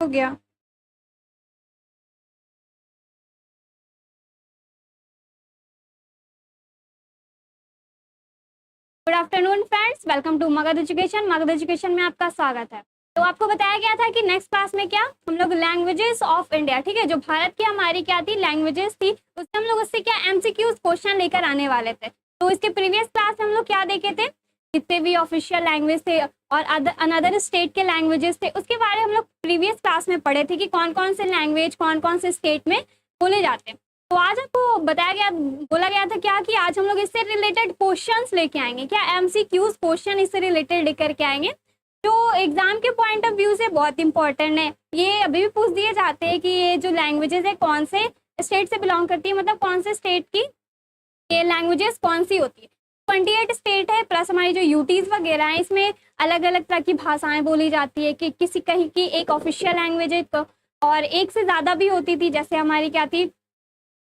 हो गया। Good afternoon friends, welcome to Magadh education. Magadh education में आपका स्वागत है। तो आपको बताया गया था कि नेक्स्ट क्लास में क्या हम लोग लैंग्वेजेस ऑफ इंडिया, ठीक है, जो भारत की हमारी क्या थी लैंग्वेजेस थी, उससे हम लोग उससे क्या एमसीक्यूज क्वेश्चन लेकर आने वाले थे। तो इसके प्रीवियस क्लास में हम लोग क्या देखे थे, जितने भी ऑफिशियल लैंग्वेज थे और अनदर स्टेट के लैंग्वेजेस थे उसके बारे में हम लोग प्रीवियस क्लास में पढ़े थे कि कौन कौन से लैंग्वेज कौन कौन से स्टेट में बोले जाते हैं। तो आज आपको बताया गया, बोला गया था क्या कि आज हम लोग इससे रिलेटेड क्वेश्चंस लेके आएंगे, क्या एमसीक्यूज क्वेश्चन इससे रिलेटेड लेकर के आएंगे जो एग्जाम के पॉइंट ऑफ व्यू से बहुत इंपॉर्टेंट है। ये अभी भी पूछ दिए जाते हैं कि ये जो लैंग्वेजेस है कौन से स्टेट से बिलोंग करती है, मतलब कौन से स्टेट की ये लैंग्वेजेस कौन सी होती है। 28 स्टेट है प्लस हमारी जो यूटीज वगैरह है, इसमें अलग अलग तरह की भाषाएं बोली जाती है कि किसी कहीं की एक ऑफिशियल लैंग्वेज है और एक से ज्यादा भी होती थी, जैसे हमारी क्या थी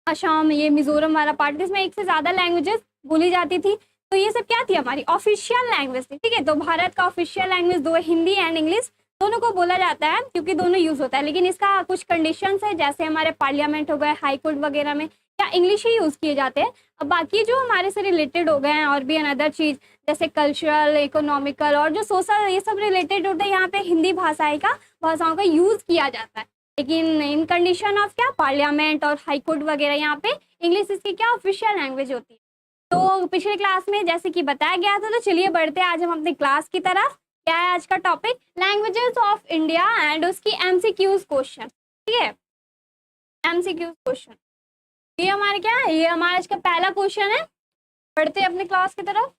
असम, ये मिजोरम वाला पार्ट, इसमें एक से ज्यादा लैंग्वेजेस बोली जाती थी। तो ये सब क्या थी हमारी ऑफिशियल लैंग्वेज थी, ठीक है। तो भारत का ऑफिशियल लैंग्वेज दो है, हिंदी एंड इंग्लिश दोनों को बोला जाता है क्योंकि दोनों यूज होता है, लेकिन इसका कुछ कंडीशंस है, जैसे हमारे पार्लियामेंट हो गए, हाई कोर्ट वगैरह में क्या इंग्लिश ही यूज किए जाते हैं। अब बाकी जो हमारे से रिलेटेड हो गए हैं और भी अनदर चीज जैसे कल्चरल, इकोनॉमिकल और जो सोशल, ये सब रिलेटेड होते हैं, यहाँ पे हिंदी भाषाओं का यूज किया जाता है। लेकिन इन कंडीशन ऑफ क्या पार्लियामेंट और हाई कोर्ट वगैरह, यहाँ पे इंग्लिश इसकी क्या ऑफिशियल लैंग्वेज होती है। तो पिछले क्लास में जैसे कि बताया गया था, तो चलिए बढ़ते हैं आज हम अपने क्लास की तरफ। क्या है आज का topic, languages of India and उसकी एमसीक्यूज क्वेश्चन, ठीक है, एमसीक्यूज क्वेश्चन। ये हमारे क्या है, ये हमारा आज का पहला क्वेश्चन है। बढ़ते हैं अपने क्लास की तरफ।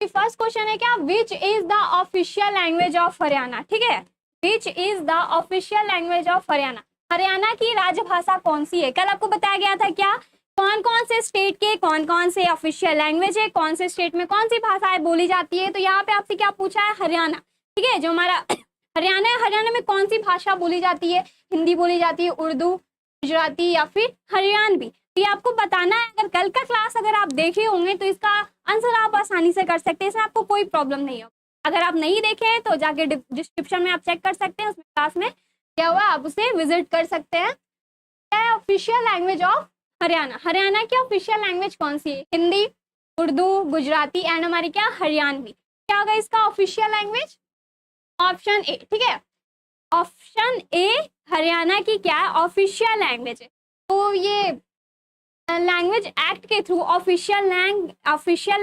फर्स्ट क्वेश्चन है क्या, which is the official language of Haryana, ठीक है, which is the official language of Haryana. Haryana की राजभाषा कौन सी है। कल आपको बताया गया था क्या कौन कौन से स्टेट के कौन कौन से ऑफिशियल लैंग्वेज है, कौन से स्टेट में कौन सी भाषाएं बोली जाती है। तो यहाँ पे आपसे क्या पूछा है, हरियाणा, ठीक है, जो हमारा हरियाणा है, हरियाणा में कौन सी भाषा बोली जाती है, हिंदी बोली जाती है, उर्दू, गुजराती या फिर हरियाणवी। तो ये आपको बताना है। अगर कल का क्लास अगर आप देखे होंगे तो इसका आंसर आप आसानी से कर सकते हैं, इसमें आपको कोई प्रॉब्लम नहीं हो। अगर आप नहीं देखे हैं तो जाके डिस्क्रिप्शन में आप चेक कर सकते हैं, उसमें क्लास में क्या हुआ आप उसे विजिट कर सकते हैं। क्या है official language of Haryana, Haryana की ऑफिशियल लैंग्वेज कौन सी है, हिंदी, उर्दू, गुजराती एंड हमारी क्या हरियाणवी। क्या होगा इसका ऑफिशियल लैंग्वेज, ऑप्शन ए, ठीक है, ऑप्शन ए हरियाणा की क्या ऑफिशियल लैंग्वेज है। तो ये लैंग्वेज एक्ट के थ्रू, ऑफिशियल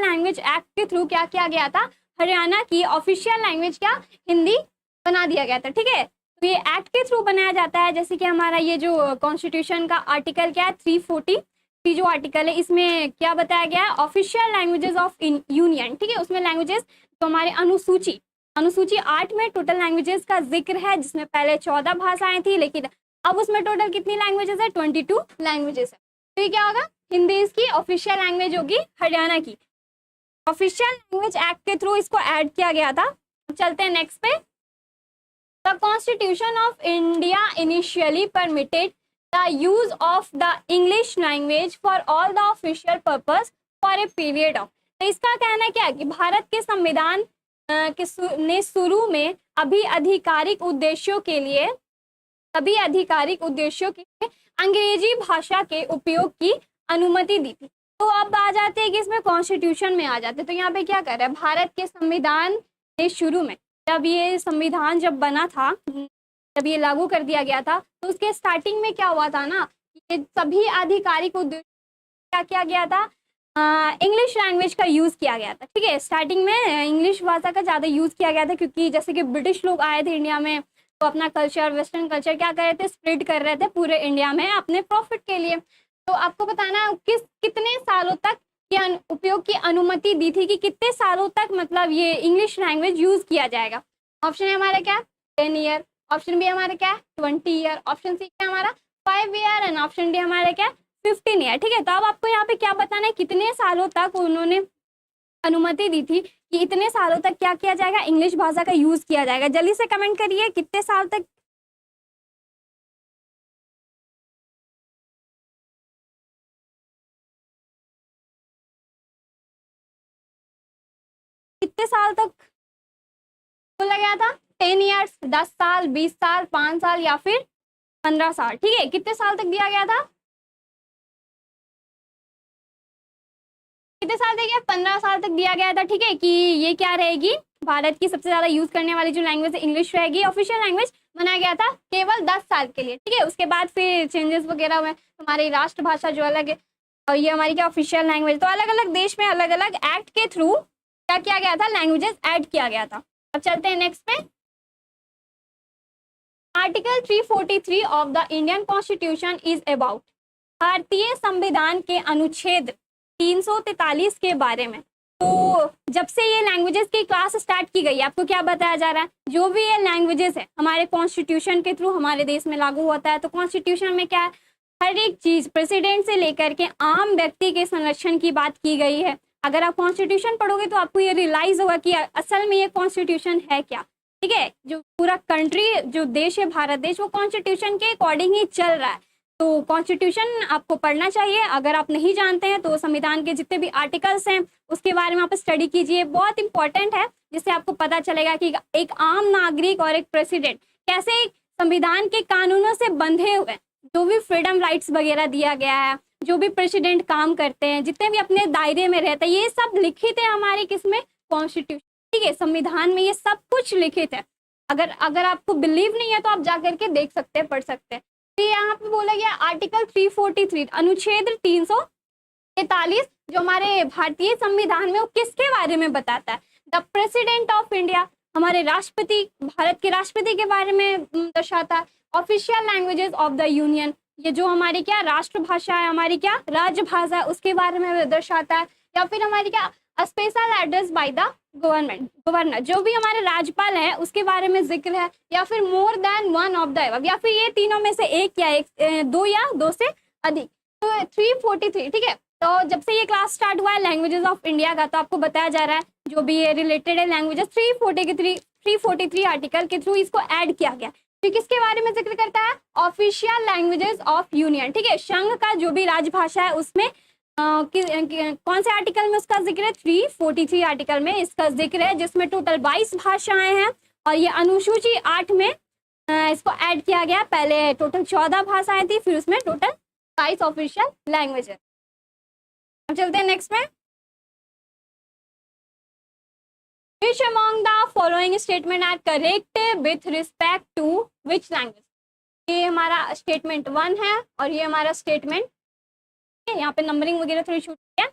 लैंग्वेज एक्ट के थ्रू क्या किया गया था, हरियाणा की ऑफिशियल लैंग्वेज क्या हिंदी बना दिया गया था, ठीक है। तो ये एक्ट के थ्रू बनाया जाता है, जैसे कि हमारा ये जो कॉन्स्टिट्यूशन का आर्टिकल क्या है 340 जो आर्टिकल है, इसमें क्या बताया गया है, ऑफिशियल लैंग्वेजेस ऑफ यूनियन, ठीक है, उसमें लैंग्वेजेस तो हमारे अनुसूची 8 में टोटल लैंग्वेजेस का जिक्र है, जिसमें पहले 14 भाषाएं थी, लेकिन अब उसमें टोटल कितनी लैंग्वेजेस है, 22 लैंग्वेजेस है। तो ये क्या होगा, हिंदी इसकी ऑफिशियल लैंग्वेज होगी हरियाणा की, ऑफिशियल लैंग्वेज एक्ट के थ्रू इसको ऐड किया गया था। चलते हैं नेक्स्ट पे। The constitution of India initially permitted the use of the English language for all the official purpose for a period of. तो इसका कहना क्या है कि भारत के संविधान ने शुरू में आधिकारिक उद्देश्यों के लिए अंग्रेजी भाषा के उपयोग की अनुमति दी थी। तो अब आ जाते हैं कि इसमें कॉन्स्टिट्यूशन में आ जाते हैं। तो यहाँ पे क्या कर रहा है, भारत के संविधान ने शुरू में जब ये संविधान जब बना था, जब ये लागू कर दिया गया था, तो उसके स्टार्टिंग में क्या हुआ था ना, ये सभी आधिकारिक उद्देश्य क्या किया गया था, इंग्लिश लैंग्वेज का यूज किया गया था, ठीक है। स्टार्टिंग में इंग्लिश भाषा का ज्यादा यूज किया गया था, क्योंकि जैसे कि ब्रिटिश लोग आए थे इंडिया में, तो अपना कल्चर, वेस्टर्न कल्चर क्या कर रहे थे, स्प्रेड कर रहे थे पूरे इंडिया में अपने प्रॉफिट के लिए। तो आपको बताना कितने सालों तक ये उपयोग की अनुमति दी थी, कि कितने सालों तक मतलब ये इंग्लिश लैंग्वेज यूज किया जाएगा। ऑप्शन है हमारा क्या 10 ईयर, ऑप्शन बी हमारा क्या 20 ईयर, ऑप्शन सी क्या हमारा 5 ईयर एंड ऑप्शन डी हमारा क्या 15 ईयर, ठीक है। तो अब आपको यहाँ पे क्या बताना है, कितने सालों तक उन्होंने अनुमति दी थी कि इतने सालों तक क्या किया जाएगा, इंग्लिश भाषा का यूज किया जाएगा। जल्दी से कमेंट करिए कितने साल तक, कितने साल तक बोला गया था? 10 ईयर्स, 10 साल, 20 साल, 5 साल या फिर 15 साल। ठीक है, कितने साल तक दिया गया था? कितने साल दिया गया? 15 साल तक दिया गया था। ठीक है, कि ये क्या रहेगी, भारत की सबसे ज्यादा यूज करने वाली जो लैंग्वेज है इंग्लिश रहेगी। ऑफिशियल लैंग्वेज बनाया गया था केवल 10 साल के लिए। ठीक है, उसके बाद फिर चेंजेस वगैरह हुए, हमारी राष्ट्रभाषा जो अलग है और ये हमारी क्या ऑफिशियल लैंग्वेज। तो अलग अलग देश में अलग अलग एक्ट के थ्रू क्या किया गया था, लैंग्वेजेस ऐड किया गया था। अब चलते हैं नेक्स्ट पे। Article 343 of the Indian constitution is about, भारतीय संविधान के अनुच्छेद 343 के बारे में। तो जब से ये लैंग्वेजेस की क्लास स्टार्ट की गई, आपको क्या बताया जा रहा है, जो भी ये लैंग्वेजेस है हमारे कॉन्स्टिट्यूशन के थ्रू हमारे देश में लागू होता है। तो कॉन्स्टिट्यूशन में क्या है, हर एक चीज प्रेसिडेंट से लेकर के आम व्यक्ति के संरक्षण की बात की गई है। अगर आप कॉन्स्टिट्यूशन पढ़ोगे तो आपको ये रियलाइज होगा कि असल में ये कॉन्स्टिट्यूशन है क्या। ठीक है, जो पूरा कंट्री, जो देश है भारत देश, वो कॉन्स्टिट्यूशन के अकॉर्डिंग ही चल रहा है। तो कॉन्स्टिट्यूशन आपको पढ़ना चाहिए। अगर आप नहीं जानते हैं तो संविधान के जितने भी आर्टिकल्स हैं उसके बारे में आप स्टडी कीजिए, बहुत इंपॉर्टेंट है, जिससे आपको पता चलेगा कि एक आम नागरिक और एक प्रेसिडेंट कैसे संविधान के कानूनों से बंधे हुए, जो भी फ्रीडम राइट्स वगैरह दिया गया है, जो भी प्रेसिडेंट काम करते हैं, जितने भी अपने दायरे में रहते हैं, ये सब लिखित है हमारे किसमें, कॉन्स्टिट्यूशन। ठीक है, संविधान में ये सब कुछ लिखित है। अगर आपको बिलीव नहीं है तो आप जाकर के देख सकते हैं, पढ़ सकते हैं। तो यहाँ पे बोला गया आर्टिकल 343 अनुच्छेद 343 जो हमारे भारतीय संविधान में, वो किसके बारे में बताता है, द प्रेसिडेंट ऑफ इंडिया, हमारे राष्ट्रपति, भारत के राष्ट्रपति के बारे में दर्शाता है। Official languages of the union, ये जो हमारी क्या राष्ट्रभाषा है, हमारी क्या राजभाषा है, उसके बारे में दर्शाता है। या फिर हमारी क्या special address by the governor, जो भी हमारे राज्यपाल है उसके बारे में जिक्र है। या फिर more than one of the above, या फिर ये तीनों में से एक या दो या दो से अधिक। तो 343। ठीक है, तो जब से ये क्लास स्टार्ट हुआ है लैंग्वेजेस ऑफ इंडिया का, तो आपको बताया जा रहा है जो भी ये रिलेटेड है लैंग्वेजेस 343 आर्टिकल के थ्रू इसको ऐड किया गया। तो किसके बारे में जिक्र करता है, ऑफिशियल लैंग्वेजेस ऑफ यूनियन। ठीक है, संघ का जो भी राजभाषा है उसमें कौन से आर्टिकल में उसका जिक्र है, 343 आर्टिकल में इसका जिक्र है, जिसमें टोटल 22 भाषाएं हैं। और ये अनुसूची 8 में इसको ऐड किया गया। पहले टोटल 14 भाषाएं थी, फिर उसमें टोटल 22 ऑफिशियल लैंग्वेज है। अब चलते हैं नेक्स्ट में। Which among the following statement are correct with respect to which language? ये हमारा स्टेटमेंट 1 है और ये हमारा स्टेटमेंट, यहाँ पे नंबरिंग वगैरह थोड़ी छूट है,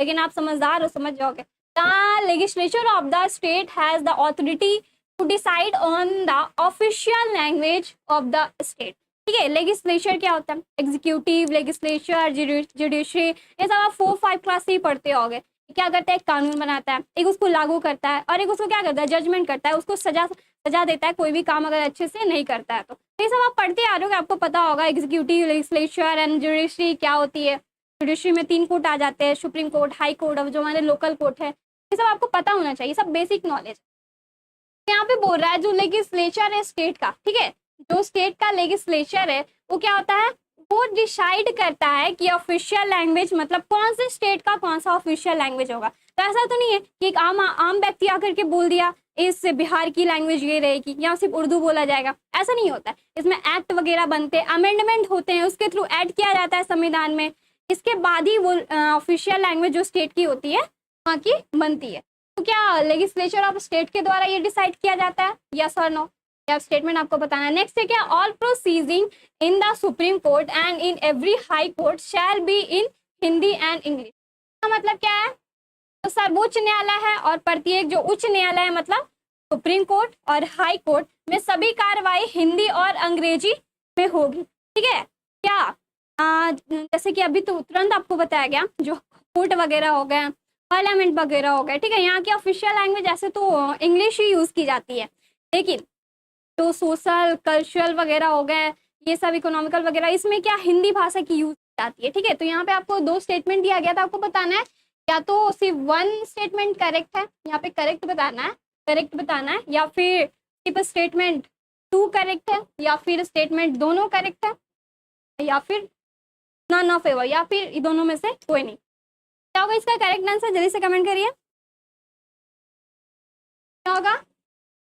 लेकिन आप समझदार हो, समझ जाओगे। The legislature of the state has the authority to decide on the official language of the state. ठीक है, लेजिस्लेचर क्या होता है, एग्जीक्यूटिव, लेजिस्लेचर, जुडिशरी, ये सब आप 4-5 क्लास से ही पढ़ते होगे। क्या करता है, एक कानून बनाता है, एक उसको लागू करता है, और एक उसको क्या करता है, जजमेंट करता है, उसको सजा देता है कोई भी काम अगर अच्छे से नहीं करता है। तो ये सब आप पढ़ते आ रहे हो, आपको पता होगा एग्जीक्यूटिव, लेजिस्लेचर एंड जुडिशरी क्या होती है। जुडिशरी में 3 कोर्ट आ जाते हैं, सुप्रीम कोर्ट, हाई कोर्ट और जो हमारे लोकल कोर्ट है। ये सब आपको पता होना चाहिए, सब बेसिक नॉलेज। यहाँ पे बोल रहा है जो लेजिस्लेचर है स्टेट का, ठीक है, जो स्टेट का लेजिस्लेचर है वो क्या होता है, वो डिसाइड करता है कि ऑफिशियल लैंग्वेज मतलब कौन से स्टेट का कौन सा ऑफिशियल लैंग्वेज होगा। तो ऐसा तो नहीं है कि एक आम व्यक्ति आकर के बोल दिया इस बिहार की लैंग्वेज ये रहेगी या सिर्फ उर्दू बोला जाएगा, ऐसा नहीं होता है। इसमें एक्ट वगैरह बनते हैं, अमेंडमेंट होते हैं, उसके थ्रू ऐड किया जाता है संविधान में। इसके बाद ही वो ऑफिशियल लैंग्वेज जो स्टेट की होती है वहाँ की बनती है। तो क्या लेजिस्लेचर ऑफ स्टेट के द्वारा ये डिसाइड किया जाता है, यस और नो? स्टेटमेंट आपको बताना है। नेक्स्ट है क्या, all proceeding in the supreme court and in every high court shall be in Hindi and English. इसका मतलब क्या है, तो सर्वोच्च न्यायालय है और प्रत्येक जो उच्च न्यायालय है मतलब सुप्रीम कोर्ट और हाई कोर्ट में सभी कार्रवाई हिंदी और अंग्रेजी में होगी। ठीक है, क्या जैसे कि अभी तो तुरंत आपको बताया गया जो कोर्ट वगैरह हो गए, पार्लियामेंट वगैरह हो गए, ठीक है, यहाँ की ऑफिशियल लैंग्वेज ऐसे तो इंग्लिश ही यूज की जाती है, लेकिन तो सोशल कल्चरल वगैरह हो गए, ये सब इकोनॉमिकल वगैरह, इसमें क्या हिंदी भाषा की यूज जाती है। ठीक है, तो यहाँ पे आपको 2 स्टेटमेंट दिया गया था, आपको बताना है या तो सिर्फ 1 स्टेटमेंट करेक्ट है, यहाँ पे करेक्ट बताना है, या फिर सिर्फ स्टेटमेंट 2 करेक्ट है, या फिर स्टेटमेंट दोनों करेक्ट है, या फिर नन ऑफ एवर, या फिर दोनों में से कोई नहीं। क्या होगा इसका करेक्ट आंसर, जल्दी से कमेंट करिए। क्या होगा,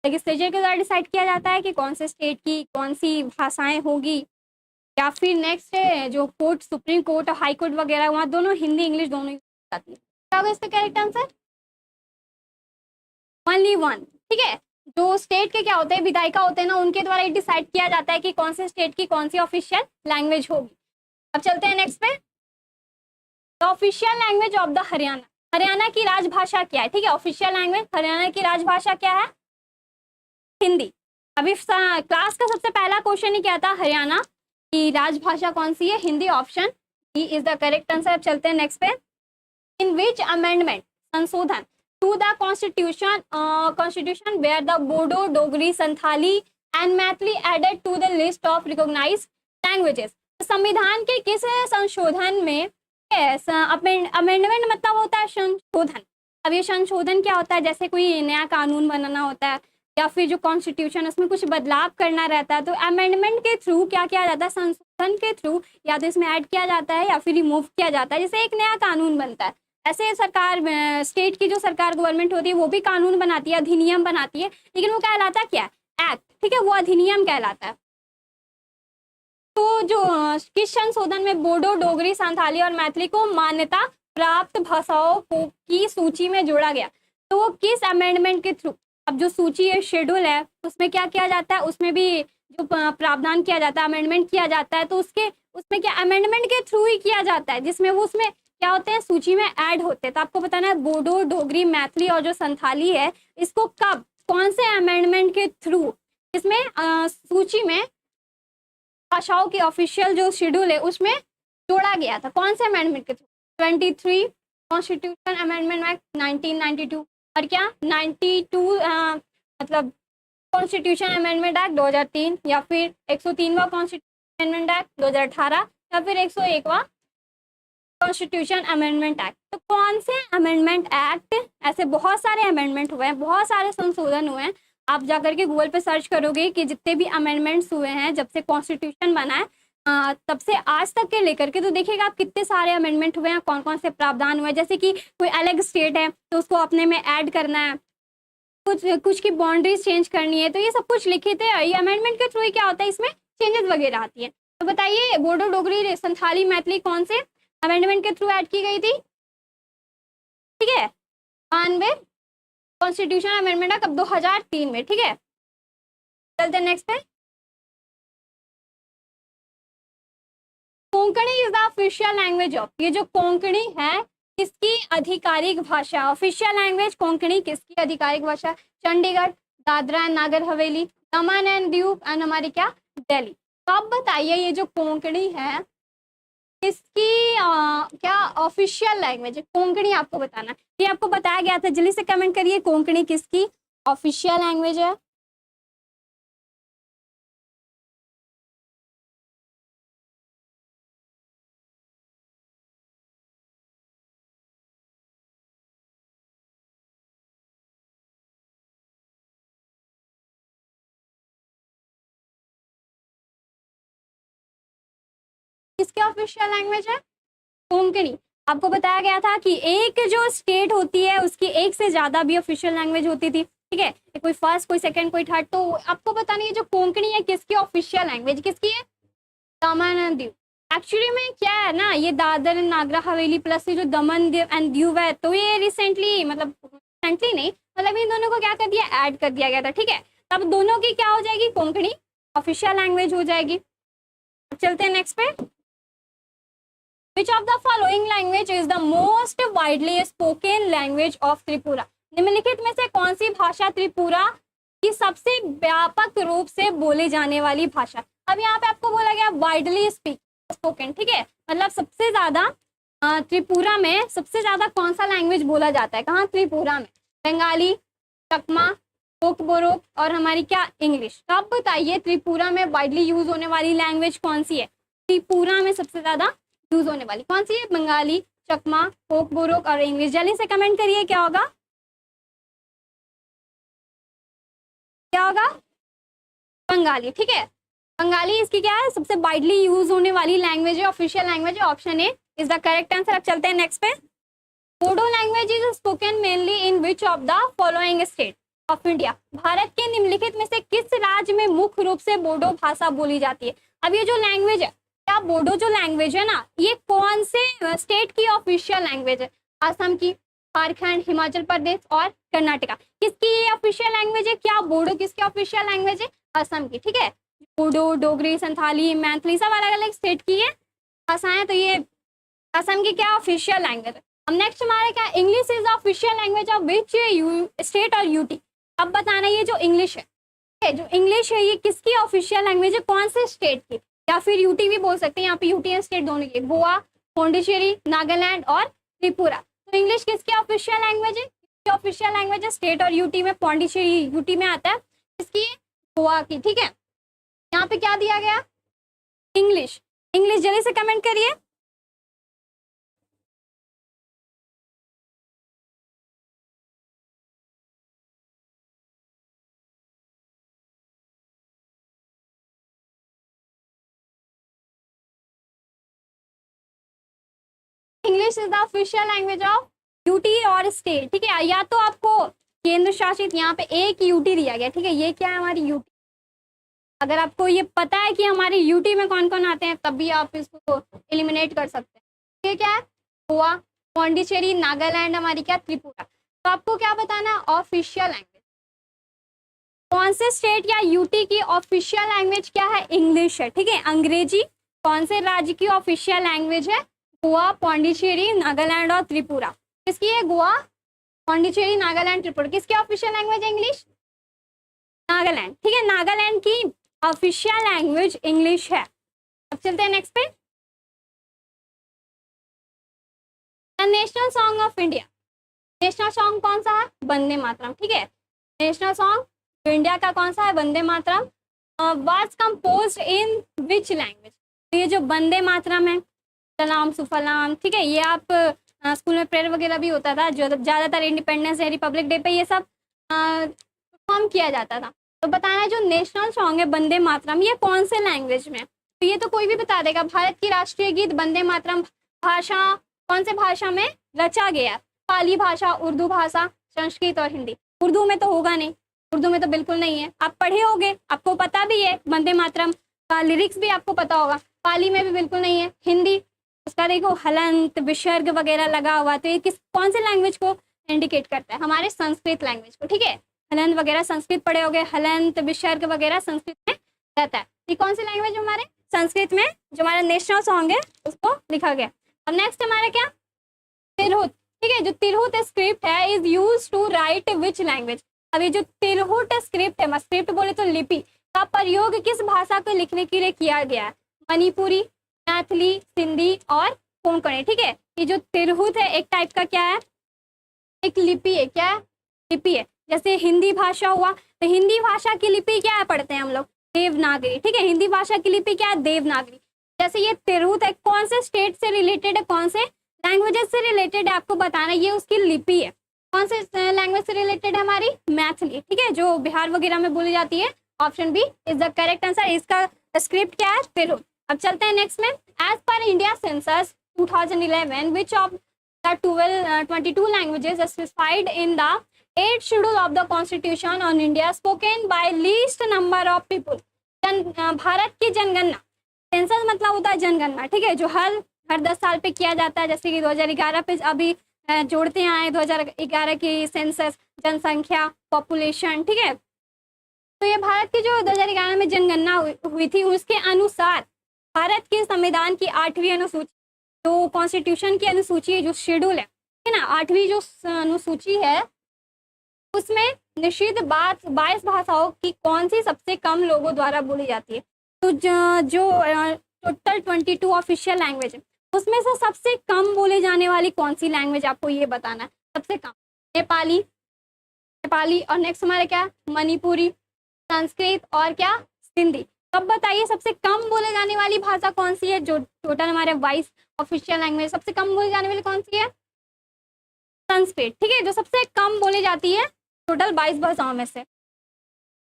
लेजिस्लेचर के द्वारा डिसाइड किया जाता है कि कौन से स्टेट की कौन सी भाषाएं होगी, या फिर नेक्स्ट है जो कोर्ट, सुप्रीम कोर्ट और हाई कोर्ट वगैरह, वहाँ दोनों हिंदी इंग्लिश दोनों जाती है। क्या होगा इसका करेक्ट आंसर, ओनली वन। ठीक है, जो स्टेट के क्या होते हैं, विधायिका होते हैं ना, उनके द्वारा डिसाइड किया जाता है कि कौन से स्टेट की कौन सी ऑफिशियल लैंग्वेज होगी। अब चलते हैं नेक्स्ट पे, the official language of the Haryana. Haryana की राजभाषा क्या है, ठीक है, ऑफिशियल लैंग्वेज हरियाणा की राजभाषा क्या है, हिंदी। अभी क्लास का सबसे पहला क्वेश्चन ही क्या था, हरियाणा की राजभाषा कौन सी है, Hindi, option D is the correct answer. अब चलते हैं नेक्स्ट पे, इन विच अमेंडमेंट, संशोधन to the constitution where the Bodo, Dogri, Santhali and Maithili added to the list of recognized languages. संविधान के किस संशोधन में, अमेंडमेंट मतलब होता है संशोधन। अब ये संशोधन क्या होता है, जैसे कोई नया कानून बनाना होता है या फिर जो कॉन्स्टिट्यूशन उसमें कुछ बदलाव करना रहता है, तो अमेंडमेंट के थ्रू क्या किया जाता है, संशोधन के थ्रू या तो इसमें ऐड किया जाता है या फिर रिमूव किया जाता है, जैसे एक नया कानून बनता है। ऐसे सरकार, स्टेट की जो सरकार गवर्नमेंट होती है वो भी कानून बनाती है, अधिनियम बनाती है, लेकिन वो कहलाता क्या है, एक्ट। ठीक है, वो अधिनियम कहलाता है। तो जो किस संशोधन में बोडो, डोगरी, संथाली और मैथिली को मान्यता प्राप्त भाषाओं को की सूची में जोड़ा गया, तो वो किस अमेंडमेंट के थ्रू। अब जो सूची है, शेड्यूल है, उसमें क्या किया जाता है, उसमें भी जो प्रावधान किया जाता है, अमेंडमेंट किया जाता है, तो उसमें क्या अमेंडमेंट के थ्रू ही किया जाता है, जिसमें वो उसमें क्या होते हैं, सूची में ऐड होते हैं। तो आपको बताना है बोडो, डोगरी, मैथिली और जो संथाली है, इसको कब, कौन से अमेंडमेंट के थ्रू इसमें सूची में भाषाओं की ऑफिशियल जो शेड्यूल है उसमें जोड़ा गया था, कौन से अमेंडमेंट के थ्रू, 23 कॉन्स्टिट्यूशन अमेंडमेंट एक्ट 1992, और क्या 92 मतलब कॉन्स्टिट्यूशन अमेंडमेंट एक्ट 2003, या फिर 103वां कॉन्स्टिट्यूशन अमेंडमेंट एक्ट 2018, या फिर 101वां कॉन्स्टिट्यूशन अमेंडमेंट एक्ट। तो कौन से अमेंडमेंट एक्ट, ऐसे बहुत सारे अमेंडमेंट हुए हैं, बहुत सारे संशोधन हुए हैं। आप जाकर के गूगल पे सर्च करोगे कि जितने भी अमेंडमेंट्स हुए हैं जब से कॉन्स्टिट्यूशन बना है तब से आज तक के लेकर के, तो देखिएगा आप कितने सारे अमेंडमेंट हुए हैं, कौन कौन से प्रावधान हुए हैं। जैसे कि कोई अलग स्टेट है तो उसको अपने में ऐड करना है, कुछ की बाउंड्रीज चेंज करनी है, तो ये सब कुछ लिखित है। ये अमेंडमेंट के थ्रू ही क्या होता है, इसमें चेंजेस वगैरह आती है। तो बताइए बोडो, डोगरी, संथाली, मैथिली कौन से अमेंडमेंट के थ्रू ऐड की गई थी, ठीक है, 92 कॉन्स्टिट्यूशन अमेंडमेंट एक्ट 2003 में। ठीक है, चलते नेक्स्ट पे, Konkani is the official language of, ये जो कोंकणी है किसकी आधिकारिक भाषा, ऑफिशियल लैंग्वेज कोंकणी किसकी आधिकारिक भाषा, Chandigarh, Dadra and Nagar Haveli, Daman and Diu and हमारी क्या, दिल्ली। तो आप बताइए ये जो कोंकणी है किसकी क्या ऑफिशियल लैंग्वेज है, कोंकणी आपको बताना, ये आपको बताया गया था, जल्दी से कमेंट करिए कोंकणी किसकी ऑफिशियल लैंग्वेज है। किसकी ऑफिशियल लैंग्वेज है, कोंकणी। आपको बताया गया था कि एक जो स्टेट होती है उसकी एक से ज्यादा भी ऑफिशियल लैंग्वेज होती थी, ठीक है, कोई फर्स्ट, कोई सेकंड, कोई थर्ड। तो आपको बताना है जो कोंकणी है किसकी ऑफिशियल लैंग्वेज, किसकी है, दमन एंड दीव। एक्चुअली में क्या है ना, ये दादर एंड नागर हवेली प्लस ये जो दमन एंड दीव है, तो ये रिसेंटली, मतलब रिसेंटली नहीं, मतलब इन दोनों को क्या कर दिया, ऐड कर दिया गया था। ठीक है, तब दोनों की क्या हो जाएगी, कोंकणी ऑफिशियल लैंग्वेज हो जाएगी। अब चलते हैं नेक्स्ट पे, Which of the following language is the most widely spoken language of Tripura? निम्नलिखित में से कौन सी भाषा त्रिपुरा की सबसे व्यापक रूप से बोले जाने वाली भाषा। अब यहाँ पे आपको बोला गया वाइडली स्पोकन, ठीक है, मतलब सबसे ज्यादा त्रिपुरा में सबसे ज्यादा कौन सा लैंग्वेज बोला जाता है, कहाँ, त्रिपुरा में, बंगाली, चकमा, कोकबोरोक और हमारी क्या, इंग्लिश। तो आप बताइए त्रिपुरा में वाइडली यूज होने वाली लैंग्वेज कौन सी है, त्रिपुरा में सबसे ज्यादा यूज होने वाली कौन सी है, बंगाली, चकमा, कोकबोरोक और इंग्लिश। जल्दी से कमेंट करिए क्या होगा, क्या होगा, बंगाली। ठीक है, बंगाली इसकी क्या है, सबसे वाइडली यूज होने वाली लैंग्वेज है, ऑफिशियल लैंग्वेज है, option A is the correct answer. अब चलते हैं नेक्स्ट पे, Bodo language is spoken mainly in which of the following state. Of India, Bharat के निम्नलिखित में से किस राज्य में मुख्य रूप से बोडो भाषा बोली जाती है? अब ये जो लैंग्वेज है, क्या बोडो जो लैंग्वेज है ना, ये कौन से स्टेट की ऑफिशियल लैंग्वेज है? असम की, झारखंड, हिमाचल प्रदेश और कर्नाटका। किसकी ऑफिशियल लैंग्वेज है? क्या बोडो किसकी ऑफिशियल लैंग्वेज है? असम की। ठीक है, बोडो, डोगरी, संथाली, मैथिली सब अलग अलग स्टेट की है भाषाएं, तो ये असम की क्या ऑफिशियल लैंग्वेज है। अब नेक्स्ट हमारे क्या, English is official language of which state और यूटी। अब बताना ये जो इंग्लिश है, जो इंग्लिश है ये किसकी ऑफिशियल लैंग्वेज है, कौन से स्टेट की, या फिर यूटी भी बोल सकते हैं, यहाँ पे यूटी एंड स्टेट दोनों की, गोवा, पौंडीचेरी, नागालैंड और त्रिपुरा। तो इंग्लिश किसकी ऑफिशियल लैंग्वेज है? किसकी ऑफिशियल लैंग्वेज है स्टेट और यूटी में? पौंडीचेरी यूटी में आता है, किसकी? गोवा की। ठीक है, यहाँ पे क्या दिया गया? इंग्लिश। इंग्लिश जल्दी से कमेंट करिए। English is the official language of UT और स्टेट। ठीक है, या तो आपको केंद्र शासित, यहाँ पे एक यूटी दिया गया। ठीक है, ये क्या है? हमारी यूटी। अगर आपको ये पता है कि हमारी यूटी में कौन कौन आते हैं, तब भी आप इसको एलिमिनेट कर सकते हैं। ये क्या है? गोवा, पौंडीचेरी, नागालैंड, हमारी क्या? त्रिपुरा। तो आपको क्या बताना? Official language. कौन से स्टेट या यूटी की ऑफिशियल लैंग्वेज क्या है? इंग्लिश है। ठीक है, अंग्रेजी कौन से राज्य की ऑफिशियल लैंग्वेज है? गोवा, पौंडीचेरी, नागालैंड और त्रिपुरा। किसकी है? गोवा, पौंडीचेरी, नागालैंड, त्रिपुरा। किसकी ऑफिशियल लैंग्वेज है? इंग्लिश। नागालैंड। ठीक है, नागालैंड की ऑफिशियल लैंग्वेज इंग्लिश है। अब चलते हैं नेक्स्ट पे। National song of India. National song कौन सा है? वंदे मातरम। ठीक है, नेशनल सॉन्ग इंडिया का कौन सा है? Vande Mataram. Was composed in which language? ये जो वंदे मातरम है, सलाम सुफलाम, ठीक है, ये आप स्कूल में प्रेयर वगैरह भी होता था, जो ज़्यादातर इंडिपेंडेंस डे, रिपब्लिक डे पे ये सब परफॉर्म किया जाता था। तो बताना जो नेशनल सॉन्ग है वंदे मातरम, ये कौन से लैंग्वेज में? तो ये तो कोई भी बता देगा। भारत की राष्ट्रीय गीत वंदे मातरम भाषा कौन से भाषा में रचा गया? पाली भाषा, उर्दू भाषा, संस्कृत और हिंदी। उर्दू में तो होगा नहीं, उर्दू में तो बिल्कुल नहीं है। आप पढ़े होगे, आपको पता भी है, वंदे मातरम का लिरिक्स भी आपको पता होगा। पाली में भी बिल्कुल नहीं है। हिंदी, उसका देखो हलंत विसर्ग वगैरह लगा हुआ, तो ये किस कौन से लैंग्वेज को इंडिकेट करता है? हमारे संस्कृत लैंग्वेज को। ठीक है, हलंत वगैरह संस्कृत पढ़े होगे, हलंत विसर्ग वगैरह संस्कृत में रहता है। ये कौन सी लैंग्वेज हमारे संस्कृत में जो हमारा नेशनल सॉन्ग है उसको लिखा गया। अब नेक्स्ट हमारा क्या? तिरहुत। ठीक है, जो तिरहुत स्क्रिप्ट है is use to write which language? अब ये जो तिरहुत स्क्रिप्ट है, स्क्रिप्ट बोले तो लिपि, का प्रयोग किस भाषा को लिखने के लिए किया गया है? मणिपुरी, मैथिली, सिंधी और कोंकणी। ठीक है, ये जो तिरहुत है एक टाइप का क्या है? एक लिपि है। क्या है? लिपि है। जैसे हिंदी भाषा हुआ, तो हिंदी भाषा की लिपि क्या है पढ़ते हैं हम लोग? देवनागरी। ठीक है, हिंदी भाषा की लिपि क्या है? देवनागरी। जैसे ये तिरहुत है, कौन से स्टेट से रिलेटेड है, कौन से लैंग्वेजेस से रिलेटेड है, आपको बताना। ये उसकी लिपि है। कौन से लैंग्वेज से रिलेटेड है? हमारी मैथिली। ठीक है, जो बिहार वगैरह में बोली जाती है। Option B is the correct answer. इसका स्क्रिप्ट क्या है? तिरहुत। अब चलते हैं नेक्स्ट में। एज पर India census 2011 which of the 22 languages specified in the 8th schedule of the constitution on India spoken by least number of people. Bharat की जनगणना, सेंसस मतलब होता है जनगणना। ठीक है, जो हर 10 साल पे किया जाता है। जैसे कि 2011 पे अभी जोड़ते आए 2011 की सेंसस, जनसंख्या, पॉपुलेशन। ठीक है, तो ये भारत की जो 2011 में जनगणना हुई थी, उसके अनुसार भारत के संविधान की 8वीं अनुसूची, जो कॉन्स्टिट्यूशन की अनुसूची है, जो शेड्यूल है ना, 8वीं जो अनुसूची है, उसमें निषिद्ध 22 भाषाओं की कौन सी सबसे कम लोगों द्वारा बोली जाती है? तो जो टोटल 22 ऑफिशियल लैंग्वेज है, उसमें से सबसे कम बोले जाने वाली कौन सी लैंग्वेज, आपको ये बताना है। सबसे कम नेपाली, नेपाली और नेक्स्ट हमारे क्या? मणिपुरी, संस्कृत और क्या? सिंधी। अब बताइए सबसे कम बोले जाने वाली भाषा कौन सी है? जो टोटल हमारे 22 ऑफिशियल लैंग्वेज, सबसे कम बोले जाने वाली कौन सी है? संस्कृत। ठीक है, जो सबसे कम बोली जाती है टोटल 22 भाषाओं में से।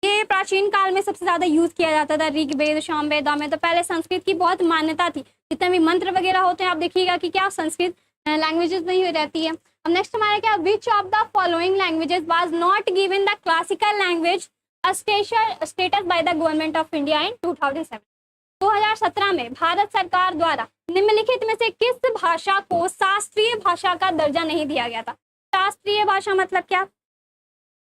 ये प्राचीन काल में सबसे ज्यादा यूज किया जाता था, ऋग्वेद, सामवेद में। तो पहले संस्कृत की बहुत मान्यता थी। जितने भी मंत्र वगैरह होते हैं आप देखिएगा कि क्या संस्कृत लैंग्वेजेस नहीं रहती है। अब नेक्स्ट हमारा क्या, विच of the following languages was not given the classical language status by the government of India in 2007। 2017 में भारत सरकार द्वारा निम्नलिखित में से किस भाषा को शास्त्रीय भाषा का दर्जा नहीं दिया गया था? शास्त्रीय भाषा मतलब क्या?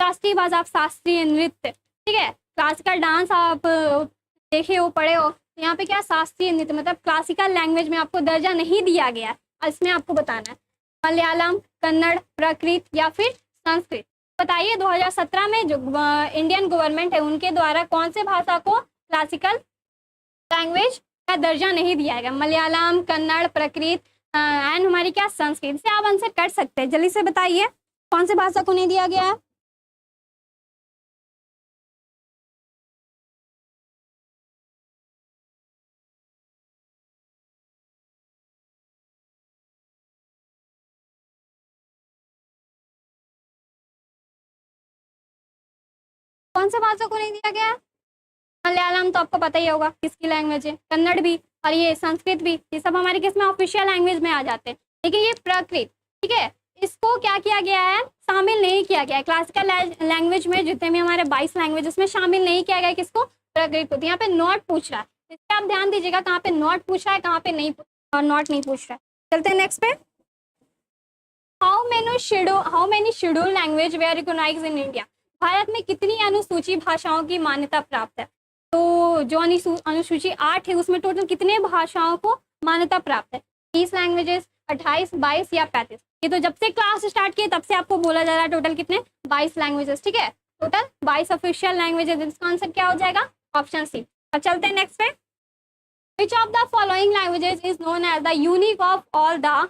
शास्त्रीय भाषा, आप शास्त्रीय नृत्य, ठीक है, क्लासिकल डांस आप देखे हो, पढ़े हो। यहाँ पे क्या, शास्त्रीय नृत्य मतलब क्लासिकल लैंग्वेज में आपको दर्जा नहीं दिया गया है, इसमें आपको बताना है। मलयालम, कन्नड़, प्राकृत या फिर संस्कृत। बताइए 2017 में जो इंडियन गवर्नमेंट है उनके द्वारा कौन से भाषा को क्लासिकल लैंग्वेज का दर्जा नहीं दिया गया? मलयालम, कन्नड़, प्राकृत एंड हमारी क्या, संस्कृत। से आप आंसर कर सकते हैं, जल्दी से बताइए कौन से भाषा को नहीं दिया गया है? कौन से भाषा को नहीं दिया गया है? मलयालम तो आपको पता ही होगा किसकी लैंग्वेज है, कन्नड़ भी, और ये संस्कृत भी, ये सब हमारे किस में, ऑफिशियल लैंग्वेज में आ जाते हैं। लेकिन ये प्राकृत, ठीक है, इसको क्या किया गया है, शामिल नहीं किया गया है क्लासिकल लैंग्वेज में। जितने भी हमारे 22 लैंग्वेज उसमें शामिल नहीं किया गया है किसको, प्राकृत को। तो यहाँ पे नॉट पूछ रहा है, इससे आप ध्यान दीजिएगा कहाँ पे नॉट पूछ रहा है, कहाँ पे नहीं, और नॉट नहीं पूछ रहा है। चलते हैं नेक्स्ट पे। How many schedule language were are recognized in India? भारत में कितनी अनुसूची भाषाओं की मान्यता प्राप्त है? तो जो अनुसूची 8 है उसमें टोटल कितने भाषाओं को मान्यता प्राप्त है? 30 लैंग्वेजेस, 28, 22 या 35? ये तो जब से क्लास स्टार्ट किए तब से आपको बोला जा रहा है टोटल कितने, 22 लैंग्वेजेस, ठीक है, टोटल 22 ऑफिशियल लैंग्वेजेस। इसका आंसर क्या हो जाएगा, ऑप्शन सी। अब चलते हैं नेक्स्ट पे। Which of the following languages is known as the unique of all the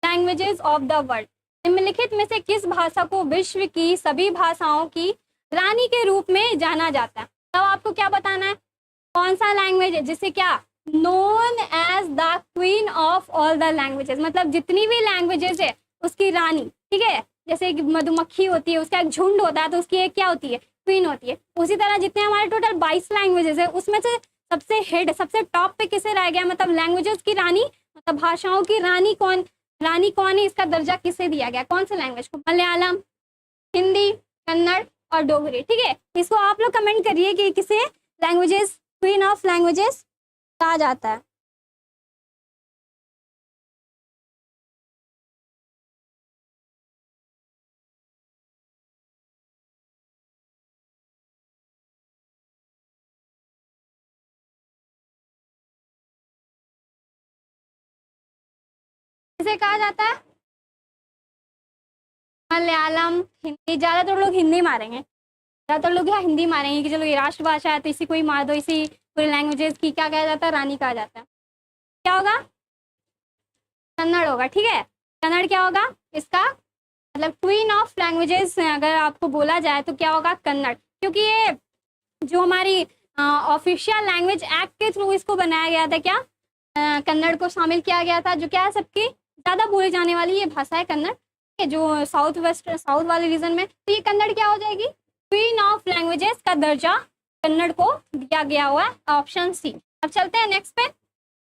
languages of the world? निम्नलिखित में से किस भाषा को विश्व की सभी भाषाओं की रानी के रूप में जाना जाता है? तब आपको क्या बताना है, कौन सा लैंग्वेज है जिसे क्या, known as the queen of all the languages, मतलब जितनी भी लैंग्वेजेस है उसकी रानी, ठीक है, जैसे कि मधुमक्खी होती है उसका एक झुंड होता है तो उसकी एक क्या होती है, क्वीन होती है। उसी तरह जितने हमारे टोटल 22 लैंग्वेजेस है उसमें से सबसे हेड, सबसे टॉप पे किसे रह गया, मतलब लैंग्वेजेस की रानी, मतलब भाषाओं की रानी कौन है, इसका दर्जा किसे दिया गया, कौन से लैंग्वेज को? मलयालम, हिंदी, कन्नड़ और डोगरी, ठीक है। इसको आप लोग कमेंट करिए कि किसे लैंग्वेजेस, क्वीन ऑफ लैंग्वेजेस कहा जाता है। किसे कहा जाता है? मलयालम, हिंदी, ज्यादातर लोग हिंदी मारेंगे, ज्यादातर लोग यहाँ हिंदी मारेंगे कि चलो ये राष्ट्रभाषा है तो इसी को ही मार दो, इसी पूरे लैंग्वेजेस की क्या कहा जाता है, रानी कहा जाता है। क्या होगा, कन्नड़ होगा, ठीक है। कन्नड़ क्या होगा इसका, मतलब क्वीन ऑफ लैंग्वेजेस अगर आपको बोला जाए तो क्या होगा, कन्नड़, क्योंकि ये जो हमारी ऑफिशियल लैंग्वेज एक्ट के थ्रू इसको बनाया गया था, क्या कन्नड़ को शामिल किया गया था, जो क्या है सबकी ज़्यादा बोली जाने वाली ये भाषा है कन्नड़, जो साउथ वाले रीजन में। तो ये कन्नड़ क्या हो जाएगी, क्वीन ऑफ लैंग्वेजेस का दर्जा कन्नड़ को दिया गया हुआ है, ऑप्शन सी। अब चलते हैं नेक्स्ट पे।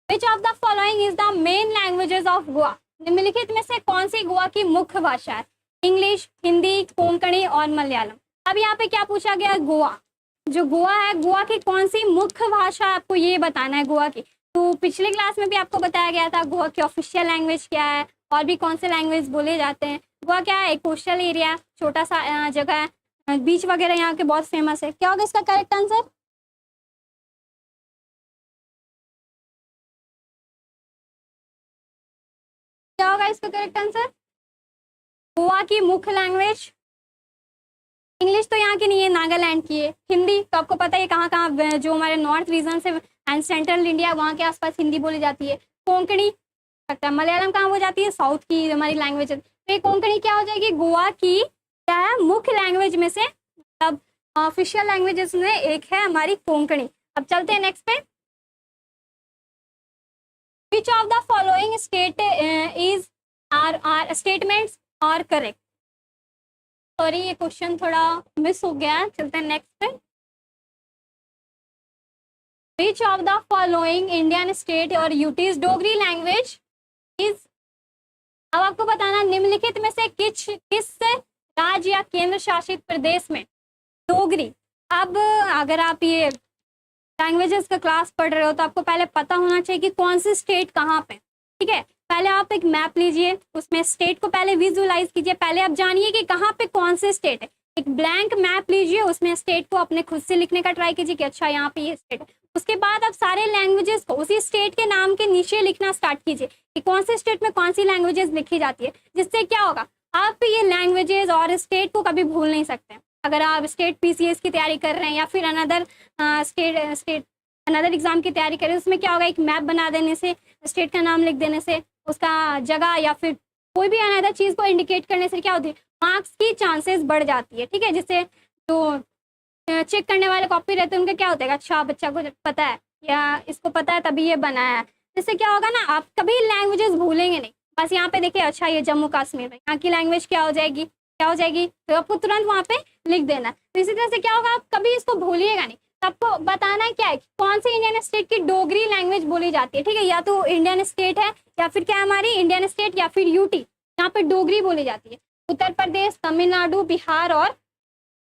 Which of the following is the main languages of Goa? निम्नलिखित में से कौन सी गोवा की मुख्य भाषा है? इंग्लिश, हिंदी, कोंकणी और मलयालम। अब यहाँ पे क्या पूछा गया, गोवा, जो गोवा है, गोवा की कौन सी मुख्य भाषा, आपको ये बताना है गोवा की। तो पिछले क्लास में भी आपको बताया गया था गोवा की ऑफिशियल लैंग्वेज क्या है और भी कौन से लैंग्वेज बोले जाते हैं। गोवा क्या है, एक कोस्टल एरिया, छोटा सा जगह है, बीच वगैरह यहाँ के बहुत फेमस है। क्या होगा इसका करेक्ट आंसर? क्या होगा इसका करेक्ट आंसर? गोवा की मुख्य लैंग्वेज इंग्लिश तो यहाँ की नहीं है, नागालैंड की है। हिंदी तो आपको पता है कहाँ कहाँ, जो हमारे नॉर्थ रीजन से एंड सेंट्रल इंडिया वहाँ के आसपास हिंदी बोली जाती है। कोंकणी लगता है, मलयालम कहाँ हो जाती है, साउथ की हमारी लैंग्वेज है। तो ये कोंकणी क्या हो जाएगी, गोवा की क्या है, मुख्य लैंग्वेज में से, मतलब ऑफिशियल लैंग्वेजेस में एक है हमारी कोंकणी। अब चलते हैं नेक्स्ट पे। Which of the following statements are correct? Sorry ये क्वेश्चन थोड़ा मिस हो गया, चलते हैं नेक्स्ट पे। Which of the following Indian state और यूटीज डोगरी लैंग्वेज इज अब आपको बताना निम्नलिखित में से किस राज्य या केंद्र शासित प्रदेश में डोगरी, अब अगर आप ये लैंग्वेजेस का क्लास पढ़ रहे हो तो आपको पहले पता होना चाहिए कि कौन सी स्टेट कहाँ पे, ठीक है। पहले आप एक मैप लीजिए, उसमें स्टेट को पहले विजुलाइज कीजिए, पहले आप जानिए कि कहाँ पे कौन से स्टेट है। एक ब्लैंक मैप लीजिए, उसमें स्टेट को अपने खुद से लिखने का ट्राई कीजिए कि अच्छा यहाँ पे ये स्टेट है। उसके बाद आप सारे लैंग्वेजेस को उसी स्टेट के नाम के नीचे लिखना स्टार्ट कीजिए कि कौन से स्टेट में कौन सी लैंग्वेजेस लिखी जाती है, जिससे क्या होगा आप ये लैंग्वेजेस और स्टेट को कभी भूल नहीं सकते। अगर आप स्टेट पीसीएस की तैयारी कर रहे हैं या फिर अनदर अनदर एग्जाम की तैयारी कर रहे हैं, उसमें क्या होगा एक मैप बना देने से, स्टेट का नाम लिख देने से, उसका जगह या फिर कोई भी अनदर चीज़ को इंडिकेट करने से क्या होती है मार्क्स की चांसेस बढ़ जाती है, ठीक है। जिससे जो चेक करने वाले कॉपी रहते हैं उनका क्या होता है अच्छा बच्चा को पता है या इसको पता है तभी ये बनाया है। जिससे क्या होगा ना आप कभी लैंग्वेजेस भूलेंगे नहीं। बस यहाँ पे देखिए अच्छा ये जम्मू कश्मीर में यहाँ की लैंग्वेज क्या हो जाएगी तो आपको तुरंत वहाँ पे लिख देना। तो इसी तरह से क्या होगा आप कभी इसको भूलिएगा नहीं। तो आपको बताना क्या है कौन सी इंडियन स्टेट की डोगरी लैंग्वेज बोली जाती है, ठीक है। या तो इंडियन स्टेट है या फिर क्या हमारी इंडियन स्टेट या फिर यूटी, यहाँ पे डोगरी बोली जाती है। उत्तर प्रदेश, तमिलनाडु, बिहार और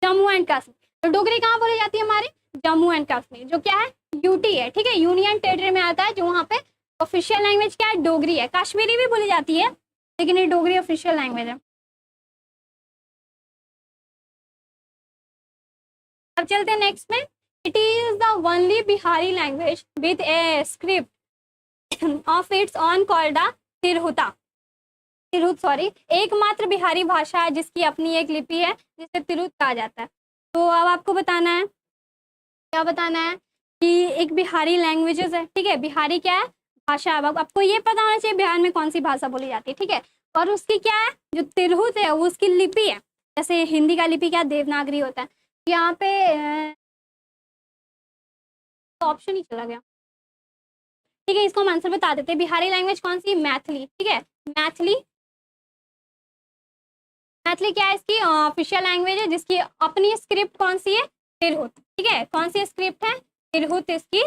जम्मू एंड कश्मीर। तो डोगरी कहाँ बोली जाती है हमारे जम्मू एंड कश्मीर, जो क्या है यूटी है, ठीक है, यूनियन टेरिटरी में आता है। जो वहाँ पे ऑफिशियल लैंग्वेज क्या है डोगरी है। कश्मीरी भी बोली जाती है लेकिन ये डोगरी ऑफिशियल लैंग्वेज है। अब चलते हैं नेक्स्ट में। It is the only Bihari language with A script of its on called Tirhut एकमात्र बिहारी भाषा है जिसकी अपनी एक लिपि है जिसे तिरहुत कहा जाता है। तो अब आपको बताना है क्या बताना है कि एक बिहारी लैंग्वेजेस है, ठीक है। बिहारी क्या है भाषा। अब आपको ये पता होना चाहिए बिहार में कौन सी भाषा बोली जाती है, ठीक है। और उसकी क्या है जो तिरहुत है वो उसकी लिपि है। जैसे हिंदी का लिपि क्या देवनागरी होता है। यहाँ पे ऑप्शन ही चला गया, ठीक है। इसको हम आंसर बता देते हैं। बिहारी लैंग्वेज कौन सी मैथिली, ठीक है। मैथिली क्या है इसकी ऑफिशियल लैंग्वेज है जिसकी अपनी स्क्रिप्ट कौन सी है तिरहुत, ठीक है। कौन सी स्क्रिप्ट है तिरहुत इसकी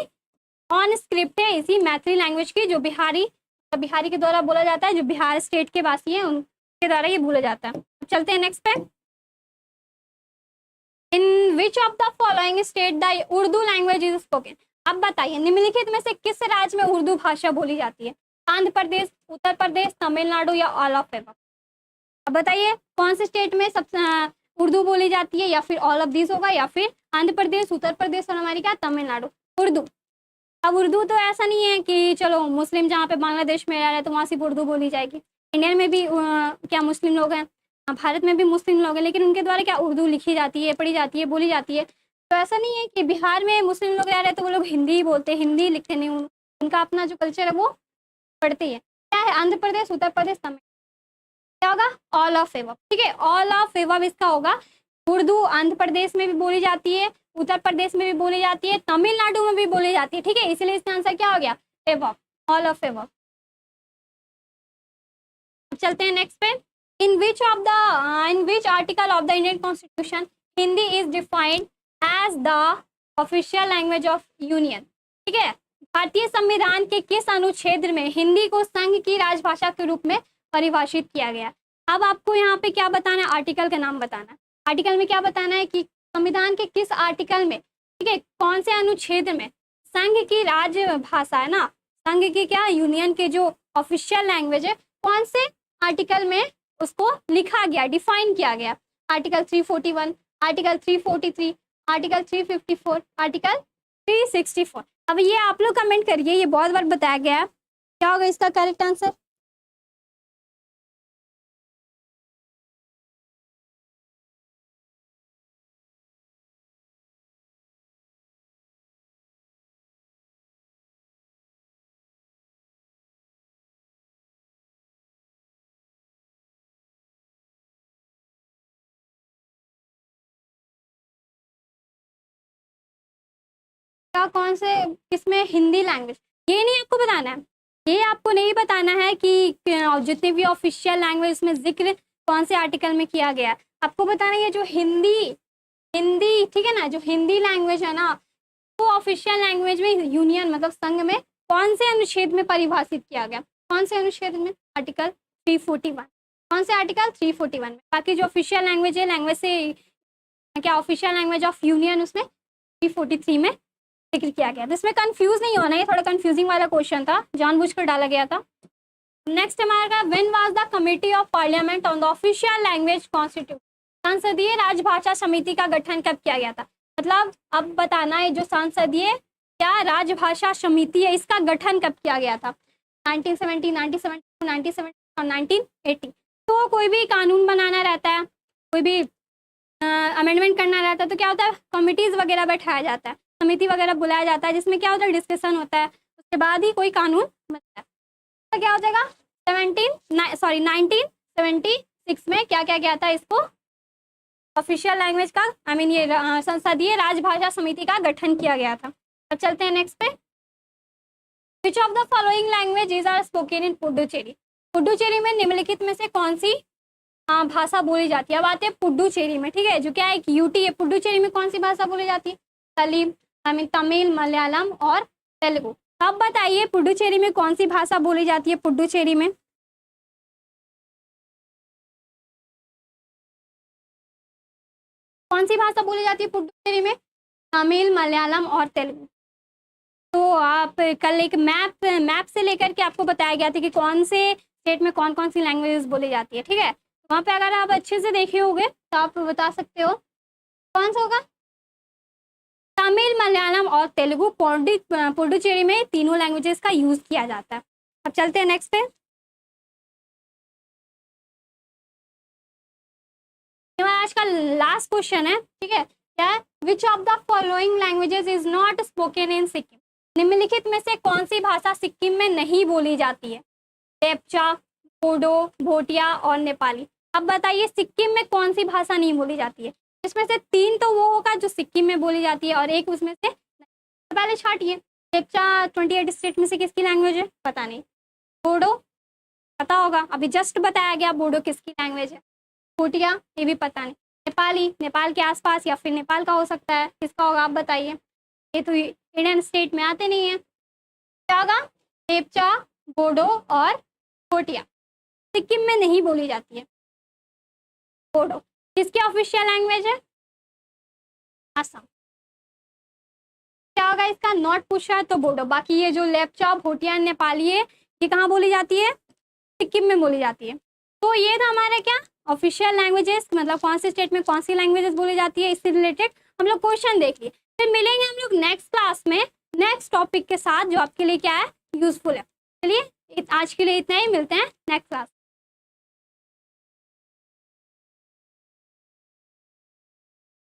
ऑन स्क्रिप्ट है इसी मैथिली लैंग्वेज की, जो बिहारी के द्वारा बोला जाता है। जो बिहार स्टेट के वासी हैं उनके द्वारा ये बोला जाता है। चलते हैं नेक्स्ट पे। In which of the following state the Urdu language is spoken. अब बताइए निम्नलिखित में से किस राज्य में उर्दू भाषा बोली जाती है। आंध्र प्रदेश, उत्तर प्रदेश, तमिलनाडु या ऑल ऑफ एबव। अब बताइए कौन से स्टेट में सबसे उर्दू बोली जाती है, या फिर ऑल ऑफ दिस होगा, या फिर आंध्र प्रदेश, उत्तर प्रदेश और हमारी क्या तमिलनाडु। उर्दू। अब उर्दू तो ऐसा नहीं है कि चलो मुस्लिम जहाँ पे बांग्लादेश में रह रहे हैं तो वहाँ सिर्फ उर्दू बोली जाएगी। इंडिया में भी क्या मुस्लिम लोग हैं, भारत में भी मुस्लिम लोग हैं, लेकिन उनके द्वारा क्या उर्दू लिखी जाती है, पढ़ी जाती है, बोली जाती है। तो ऐसा नहीं है कि बिहार में मुस्लिम लोग रह रहे हैं तो वो लोग हिंदी ही बोलते हैं, हिंदी लिखते नहीं। उनका अपना जो कल्चर है वो पढ़ते हैं। क्या है आंध्र प्रदेश, उत्तर प्रदेश, तमिल, क्या होगा ऑल ऑफ एबव, ठीक है। ऑल ऑफ एबव इसका होगा। उर्दू आंध्र प्रदेश में भी बोली जाती है, उत्तर प्रदेश में भी बोली जाती है, तमिलनाडु में भी बोली जाती है, ठीक है। इसलिए इसका आंसर क्या हो गया एबव, ऑल ऑफ एबव। चलते हैं नेक्स्ट पे। In which article of the Indian constitution Hindi is defined as the official language of union, ठीक है। भारतीय संविधान के किस अनुच्छेद में हिंदी को संघ की राजभाषा के रूप में परिभाषित किया गया। अब आपको यहाँ पे क्या बताना है आर्टिकल का नाम बताना है। आर्टिकल में क्या बताना है कि संविधान के किस आर्टिकल में, ठीक है, कौन से अनुच्छेद में संघ की राजभाषा है ना, संघ की क्या यूनियन के जो ऑफिशियल लैंग्वेज है कौन से आर्टिकल में उसको लिखा गया, डिफाइन किया गया। Article 341, article 343, article 354, article 364। अब ये आप लोग कमेंट करिए, ये बहुत बार बताया गया है, क्या होगा इसका करेक्ट आंसर। क्या कौन से किसमें हिंदी लैंग्वेज, ये नहीं आपको बताना है। ये आपको नहीं बताना है कि जितने भी ऑफिशियल लैंग्वेज में जिक्र कौन से आर्टिकल में किया गया है। आपको बताना है जो हिंदी, ठीक है ना, जो हिंदी लैंग्वेज है ना वो ऑफिशियल लैंग्वेज में यूनियन मतलब संघ में कौन से अनुच्छेद में परिभाषित किया गया, कौन से अनुच्छेद में, आर्टिकल 341। कौन से आर्टिकल? 341 में। बाकी जो ऑफिशियल लैंग्वेज है, लैंग्वेज से क्या ऑफिशियल लैंग्वेज ऑफ यूनियन, उसमें 343 में जिक्र किया गया। तो इसमें कंफ्यूज नहीं होना, ये थोड़ा कंफ्यूजिंग वाला क्वेश्चन था, जानबूझकर डाला गया था। नेक्स्ट हमारा when was the committee of parliament on the official language constitute? संसदीय राजभाषा समिति का गठन कब किया गया था? मतलब अब बताना है, जो संसदीय क्या राजभाषा समिति है, इसका गठन कब किया गया था? 1970, 1970, 1970 और 1980। तो कोई भी कानून बनाना रहता है, कोई भी अमेंडमेंट करना रहता है, तो क्या होता है, कमिटीज़ वगैरह बैठाया जाता है, समिति वगैरह बुलाया जाता है, जिसमें क्या होता है, डिस्कशन होता है, उसके बाद ही कोई कानून बनता है। तो क्या हो जाएगा 1976 में क्या क्या गया था, इसको ऑफिशियल लैंग्वेज का ये संसदीय राजभाषा समिति का गठन किया गया था। अब चलते हैं नेक्स्ट पे। Which of the following languages are spoken in Puducherry? Puducherry में निम्नलिखित में से कौन सी भाषा बोली जाती है? अब आते हैं पुडुचेरी में, ठीक है, जो क्या एक यूटी है। पुडुचेरी में कौन सी भाषा बोली जाती है? तमिल, मलयालम और तेलुगु। अब बताइए पुडुचेरी में कौन सी भाषा बोली जाती है? पुडुचेरी में कौन सी भाषा बोली जाती है पुडुचेरी में? तमिल, मलयालम और तेलुगु। तो आप कल एक मैप से लेकर के आपको बताया गया था कि कौन से स्टेट में कौन कौन सी लैंग्वेजेस बोली जाती है, ठीक है। वहाँ पे अगर आप अच्छे से देखे होंगे तो आप बता सकते हो कौन सा होगा। तमिल, मलयालम और तेलुगु पुडुचेरी में तीनों लैंग्वेजेस का यूज किया जाता है। अब चलते हैं नेक्स्ट पे। आज का लास्ट क्वेश्चन है, ठीक है, क्या है? विच of the following languages is not spoken in Sikkim? निम्नलिखित में से कौन सी भाषा सिक्किम में नहीं बोली जाती है? लेप्चा, बोडो, भोटिया और नेपाली। अब बताइए सिक्किम में कौन सी भाषा नहीं बोली जाती है? इसमें से तीन तो वो होगा जो सिक्किम में बोली जाती है और एक उसमें से पहले छाटिए। लेप्चा 28 स्टेट में से किसकी लैंग्वेज है? पता नहीं। बोडो पता होगा, अभी जस्ट बताया गया बोडो किसकी लैंग्वेज है। भोटिया ये भी पता नहीं। नेपाली नेपाल के आसपास या फिर नेपाल का हो सकता है, किसका होगा आप बताइए। ये तो इंडियन स्टेट में आते नहीं है। क्या होगा? लेप्चा, बोडो और भोटिया सिक्किम में नहीं बोली जाती है। बोडो किसकी ऑफिशियल लैंग्वेज है? असम। क्या होगा इसका? नॉट पूछा तो बोडो। बाकी ये जो लेप्चा, भोटिया, नेपाली है, ये कहाँ बोली जाती है? सिक्किम में बोली जाती है। तो ये था हमारा क्या ऑफिशियल लैंग्वेजेस, मतलब कौन से स्टेट में कौन सी लैंग्वेजेस बोली जाती है, इससे रिलेटेड हम लोग क्वेश्चन देख लिए। फिर मिलेंगे हम लोग नेक्स्ट क्लास में नेक्स्ट टॉपिक के साथ जो आपके लिए क्या है यूजफुल है। चलिए आज के लिए इतना ही, मिलते हैं नेक्स्ट क्लास।